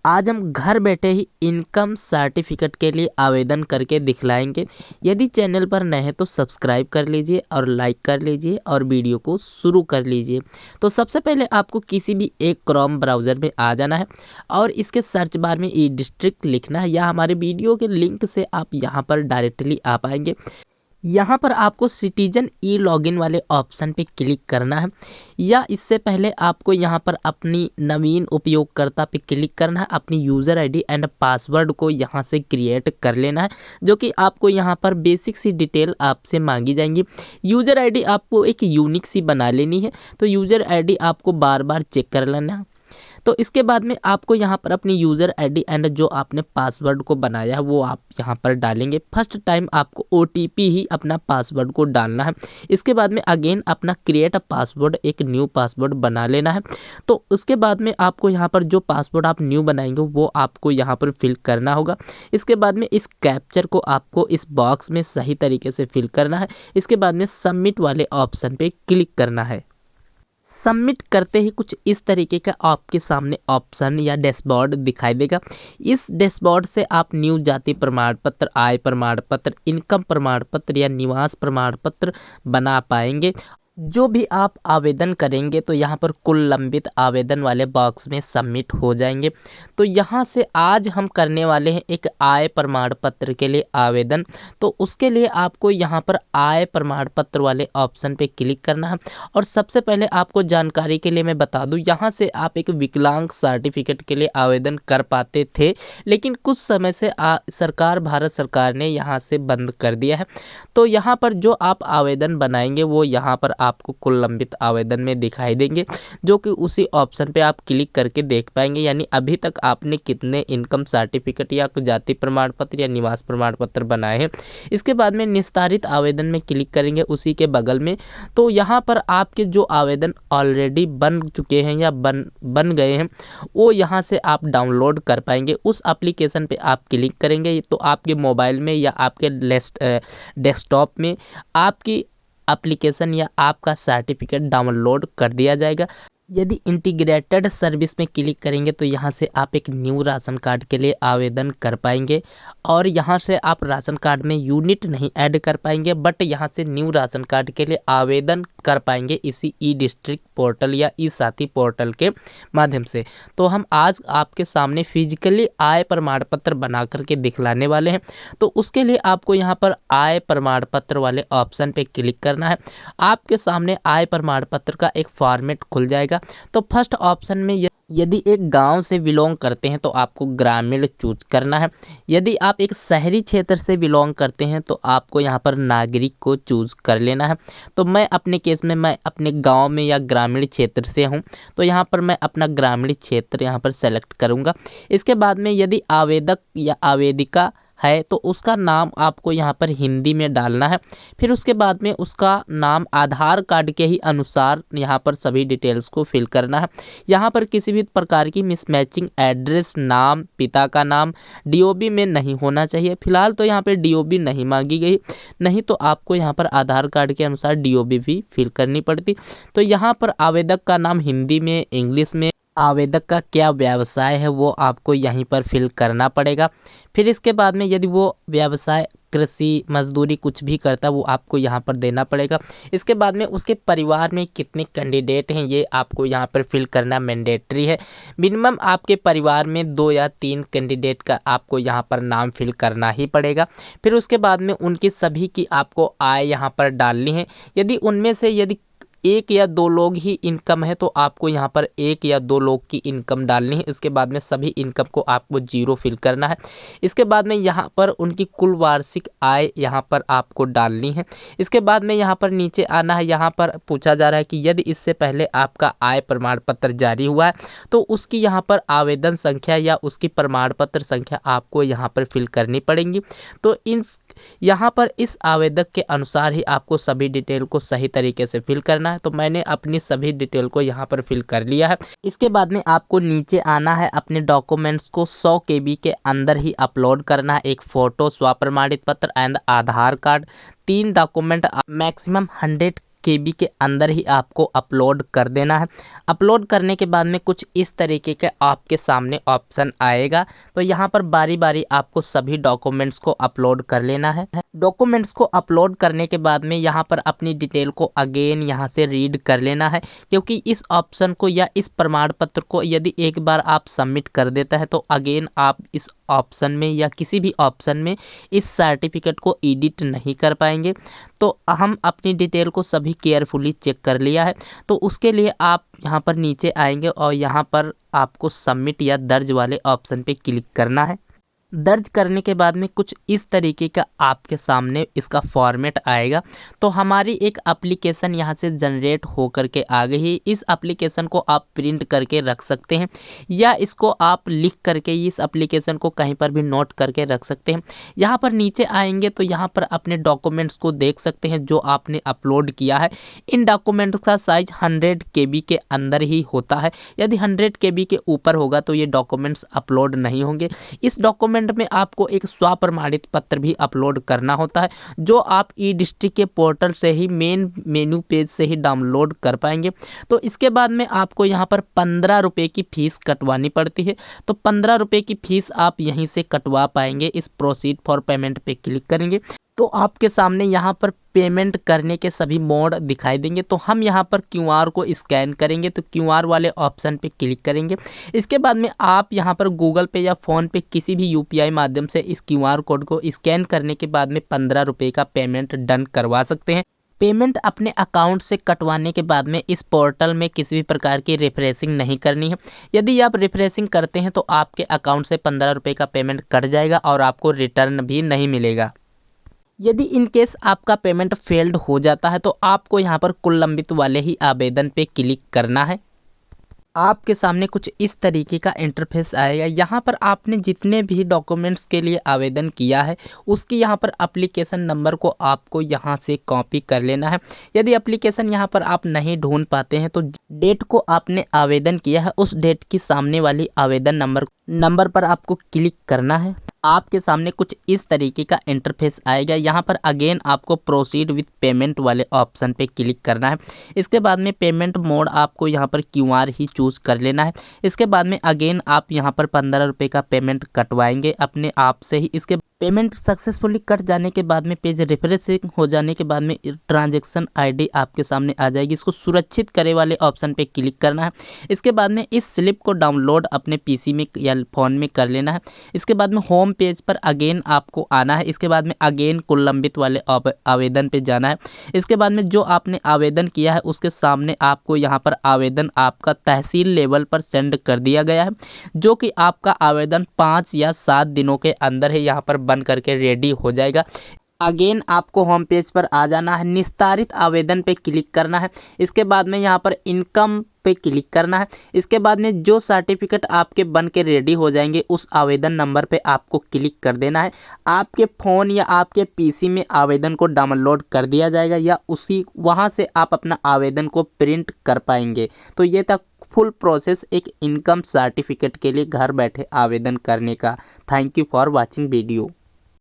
आज हम घर बैठे ही इनकम सर्टिफिकेट के लिए आवेदन करके दिखलाएंगे। यदि चैनल पर नए हैं तो सब्सक्राइब कर लीजिए और लाइक कर लीजिए और वीडियो को शुरू कर लीजिए। तो सबसे पहले आपको किसी भी एक क्रोम ब्राउज़र में आ जाना है और इसके सर्च बार में ई डिस्ट्रिक्ट लिखना है, या हमारे वीडियो के लिंक से आप यहाँ पर डायरेक्टली आ पाएंगे। यहाँ पर आपको सिटीजन ई लॉगिन वाले ऑप्शन पे क्लिक करना है, या इससे पहले आपको यहाँ पर अपनी नवीन उपयोगकर्ता पे क्लिक करना है। अपनी यूज़र आईडी एंड पासवर्ड को यहाँ से क्रिएट कर लेना है, जो कि आपको यहाँ पर बेसिक सी डिटेल आपसे मांगी जाएंगी। यूज़र आईडी आपको एक यूनिक सी बना लेनी है, तो यूज़र आईडी आपको बार बार चेक कर लेना है। तो इसके बाद में आपको यहाँ पर अपनी यूज़र आईडी एंड जो आपने पासवर्ड को बनाया है वो आप यहाँ पर डालेंगे। फर्स्ट टाइम आपको ओटीपी ही अपना पासवर्ड को डालना है। इसके बाद में अगेन अपना क्रिएट अ पासवर्ड, एक न्यू पासवर्ड बना लेना है। तो उसके बाद में आपको यहाँ पर जो पासवर्ड आप न्यू बनाएंगे वो आपको यहाँ पर फिल करना होगा। इसके बाद में इस कैप्चर को आपको इस बॉक्स में सही तरीके से फिल करना है। इसके बाद में सबमिट वाले ऑप्शन पे क्लिक करना है। सबमिट करते ही कुछ इस तरीके का आपके सामने ऑप्शन या डैशबोर्ड दिखाई देगा। इस डैशबोर्ड से आप न्यू जाति प्रमाण पत्र, आय प्रमाण पत्र, इनकम प्रमाण पत्र या निवास प्रमाण पत्र बना पाएंगे। जो भी आप आवेदन करेंगे तो यहाँ पर कुल लंबित आवेदन वाले बॉक्स में सबमिट हो जाएंगे। तो यहाँ से आज हम करने वाले हैं एक आय प्रमाण पत्र के लिए आवेदन। तो उसके लिए आपको यहाँ पर आय प्रमाण पत्र वाले ऑप्शन पे क्लिक करना है। और सबसे पहले आपको जानकारी के लिए मैं बता दूँ, यहाँ से आप एक विकलांग सर्टिफिकेट के लिए आवेदन कर पाते थे, लेकिन कुछ समय से भारत सरकार ने यहाँ से बंद कर दिया है। तो यहाँ पर जो आप आवेदन बनाएंगे वो यहाँ पर आपको कुल लंबित आवेदन में दिखाई देंगे, जो कि उसी ऑप्शन पे आप क्लिक करके देख पाएंगे, यानी अभी तक आपने कितने इनकम सर्टिफिकेट या जाति प्रमाण पत्र या निवास प्रमाण पत्र बनाए हैं। इसके बाद में निस्तारित आवेदन में क्लिक करेंगे उसी के बगल में। तो यहाँ पर आपके जो आवेदन ऑलरेडी बन चुके हैं या बन गए हैं वो यहाँ से आप डाउनलोड कर पाएंगे। उस एप्लीकेशन पे आप क्लिक करेंगे तो आपके मोबाइल में या आपके डेस्कटॉप में आपकी एप्लीकेशन या आपका सर्टिफिकेट डाउनलोड कर दिया जाएगा। यदि इंटीग्रेटेड सर्विस में क्लिक करेंगे तो यहाँ से आप एक न्यू राशन कार्ड के लिए आवेदन कर पाएंगे, और यहाँ से आप राशन कार्ड में यूनिट नहीं ऐड कर पाएंगे, बट यहाँ से न्यू राशन कार्ड के लिए आवेदन कर पाएंगे इसी ई डिस्ट्रिक्ट पोर्टल या ई साथी पोर्टल के माध्यम से। तो हम आज आपके सामने फिजिकली आय प्रमाण पत्र बना करके दिखलाने वाले हैं। तो उसके लिए आपको यहाँ पर आय प्रमाण पत्र वाले ऑप्शन पे क्लिक करना है। आपके सामने आय प्रमाण पत्र का एक फॉर्मेट खुल जाएगा। तो फर्स्ट ऑप्शन में यदि एक गांव से बिलोंग करते हैं तो आपको ग्रामीण चूज करना है। यदि आप एक शहरी क्षेत्र से बिलोंग करते हैं तो आपको यहाँ पर नागरिक को चूज कर लेना है। तो मैं अपने केस में मैं अपने गांव में या ग्रामीण क्षेत्र से हूँ, तो यहाँ पर मैं अपना ग्रामीण क्षेत्र यहाँ पर सेलेक्ट करूँगा। इसके बाद में यदि आवेदक या आवेदिका है तो उसका नाम आपको यहाँ पर हिंदी में डालना है। फिर उसके बाद में उसका नाम आधार कार्ड के ही अनुसार यहाँ पर सभी डिटेल्स को फिल करना है। यहाँ पर किसी भी प्रकार की मिसमैचिंग एड्रेस, नाम, पिता का नाम डीओबी में नहीं होना चाहिए। फिलहाल तो यहाँ पर डीओबी नहीं मांगी गई, नहीं तो आपको यहाँ पर आधार कार्ड के अनुसार डीओबी भी फिल करनी पड़ती। तो यहाँ पर आवेदक का नाम हिंदी में, इंग्लिश में, आवेदक का क्या व्यवसाय है वो आपको यहीं पर फिल करना पड़ेगा। फिर इसके बाद में यदि वो व्यवसाय कृषि, मजदूरी कुछ भी करता है वो आपको यहाँ पर देना पड़ेगा। इसके बाद में उसके परिवार में कितने कैंडिडेट हैं ये आपको यहाँ पर फिल करना मैंडेटरी है। मिनिमम आपके परिवार में 2 या 3 कैंडिडेट का आपको यहाँ पर नाम फिल करना ही पड़ेगा। फिर उसके बाद में उनकी सभी की आपको आय यहाँ पर डालनी है। यदि उनमें से यदि 1 या 2 लोग ही इनकम है तो आपको यहाँ पर 1 या 2 लोग की इनकम डालनी है। इसके बाद में सभी इनकम को आपको 0 फिल करना है। इसके बाद में यहाँ पर उनकी कुल वार्षिक आय यहाँ पर आपको डालनी है। इसके बाद में यहाँ पर नीचे आना है। यहाँ पर पूछा जा रहा है कि यदि इससे पहले आपका आय प्रमाण पत्र जारी हुआ है तो उसकी यहाँ पर आवेदन संख्या या उसकी प्रमाण पत्र संख्या आपको यहाँ पर फिल करनी पड़ेगी। तो यहाँ पर इस आवेदक के अनुसार ही आपको सभी डिटेल को सही तरीके से फिल करना है। तो मैंने अपनी सभी डिटेल को यहाँ पर फिल कर लिया है। इसके बाद में आपको नीचे आना है, अपने डॉक्यूमेंट्स को 100 KB के अंदर ही अपलोड करना है। एक फ़ोटो, स्वप्रमाणित पत्र and Aadhaar card, 3 document, maximum 100 KB के अंदर ही आपको अपलोड कर देना है। अपलोड करने के बाद में कुछ इस तरीके के आपके सामने ऑप्शन आएगा। तो यहाँ पर बारी बारी आपको सभी डॉक्यूमेंट्स को अपलोड कर लेना है। डॉक्यूमेंट्स को अपलोड करने के बाद में यहाँ पर अपनी डिटेल को अगेन यहाँ से रीड कर लेना है, क्योंकि इस ऑप्शन को या इस प्रमाण पत्र को यदि एक बार आप सबमिट कर देता है तो अगेन आप इस ऑप्शन में या किसी भी ऑप्शन में इस सर्टिफिकेट को एडिट नहीं कर पाएंगे। तो हम अपनी डिटेल को सभी केयरफुली चेक कर लिया है। तो उसके लिए आप यहाँ पर नीचे आएंगे और यहाँ पर आपको सबमिट या दर्ज वाले ऑप्शन पे क्लिक करना है। दर्ज करने के बाद में कुछ इस तरीके का आपके सामने इसका फॉर्मेट आएगा। तो हमारी एक एप्लीकेशन यहाँ से जनरेट हो करके आ गई है। इस एप्लीकेशन को आप प्रिंट करके रख सकते हैं या इसको आप लिख करके इस एप्लीकेशन को कहीं पर भी नोट करके रख सकते हैं। यहाँ पर नीचे आएंगे तो यहाँ पर अपने डॉक्यूमेंट्स को देख सकते हैं जो आपने अपलोड किया है। इन डॉक्यूमेंट्स का साइज 100 KB के अंदर ही होता है। यदि 100 KB के ऊपर होगा तो ये डॉक्यूमेंट्स अपलोड नहीं होंगे। इस डॉक्यूमेंट में आपको एक स्वप्रमाणित पत्र भी अपलोड करना होता है, जो आप ई डिस्ट्रिक्ट के पोर्टल से ही मेन मेनू पेज से ही डाउनलोड कर पाएंगे। तो इसके बाद में आपको यहाँ पर 15 रुपये की फ़ीस कटवानी पड़ती है। तो 15 रुपये की फ़ीस आप यहीं से कटवा पाएंगे। इस प्रोसीड फॉर पेमेंट पे क्लिक करेंगे तो आपके सामने यहाँ पर पेमेंट करने के सभी मोड दिखाई देंगे। तो हम यहाँ पर QR को स्कैन करेंगे, तो QR वाले ऑप्शन पे क्लिक करेंगे। इसके बाद में आप यहाँ पर गूगल पे या फ़ोन पे किसी भी UPI माध्यम से इस QR कोड को स्कैन करने के बाद में 15 रुपये का पेमेंट डन करवा सकते हैं। पेमेंट अपने अकाउंट से कटवाने के बाद में इस पोर्टल में किसी भी प्रकार की रिफ्रेशिंग नहीं करनी है। यदि आप रिफ्रेशिंग करते हैं तो आपके अकाउंट से 15 रुपये का पेमेंट कट जाएगा और आपको रिटर्न भी नहीं मिलेगा। यदि इन केस आपका पेमेंट फेल्ड हो जाता है तो आपको यहाँ पर कुल लंबित वाले ही आवेदन पे क्लिक करना है। आपके सामने कुछ इस तरीके का इंटरफेस आएगा। यहाँ पर आपने जितने भी डॉक्यूमेंट्स के लिए आवेदन किया है उसकी यहाँ पर एप्लीकेशन नंबर को आपको यहाँ से कॉपी कर लेना है। यदि एप्लीकेशन यहाँ पर आप नहीं ढूंढ पाते हैं तो डेट को आपने आवेदन किया है उस डेट की सामने वाली आवेदन नंबर पर आपको क्लिक करना है। आपके सामने कुछ इस तरीके का इंटरफेस आएगा। यहाँ पर अगेन आपको प्रोसीड विथ पेमेंट वाले ऑप्शन पे क्लिक करना है। इसके बाद में पेमेंट मोड आपको यहाँ पर QR ही चूज़ कर लेना है। इसके बाद में अगेन आप यहाँ पर 15 रुपये का पेमेंट कटवाएंगे अपने आप से ही। इसके पेमेंट सक्सेसफुली कट जाने के बाद में पेज रिफ्रेशिंग हो जाने के बाद में ट्रांजैक्शन ID आपके सामने आ जाएगी। इसको सुरक्षित करे वाले ऑप्शन पे क्लिक करना है। इसके बाद में इस स्लिप को डाउनलोड अपने PC में या फ़ोन में कर लेना है। इसके बाद में होम पेज पर अगेन आपको आना है। इसके बाद में अगेन कुल लंबित वाले आवेदन पे जाना है। इसके बाद में जो आपने आवेदन किया है उसके सामने आपको यहाँ पर आवेदन आपका तहसील लेवल पर सेंड कर दिया गया है, जो कि आपका आवेदन 5 या 7 दिनों के अंदर ही यहाँ पर बन करके रेडी हो जाएगा। अगेन आपको होम पेज पर आ जाना है, निस्तारित आवेदन पे क्लिक करना है। इसके बाद में यहाँ पर इनकम पे क्लिक करना है। इसके बाद में जो सर्टिफिकेट आपके बन के रेडी हो जाएंगे उस आवेदन नंबर पे आपको क्लिक कर देना है। आपके फ़ोन या आपके PC में आवेदन को डाउनलोड कर दिया जाएगा या उसी वहाँ से आप अपना आवेदन को प्रिंट कर पाएंगे। तो ये था फुल प्रोसेस एक इनकम सर्टिफिकेट के लिए घर बैठे आवेदन करने का। Thank you for watching video.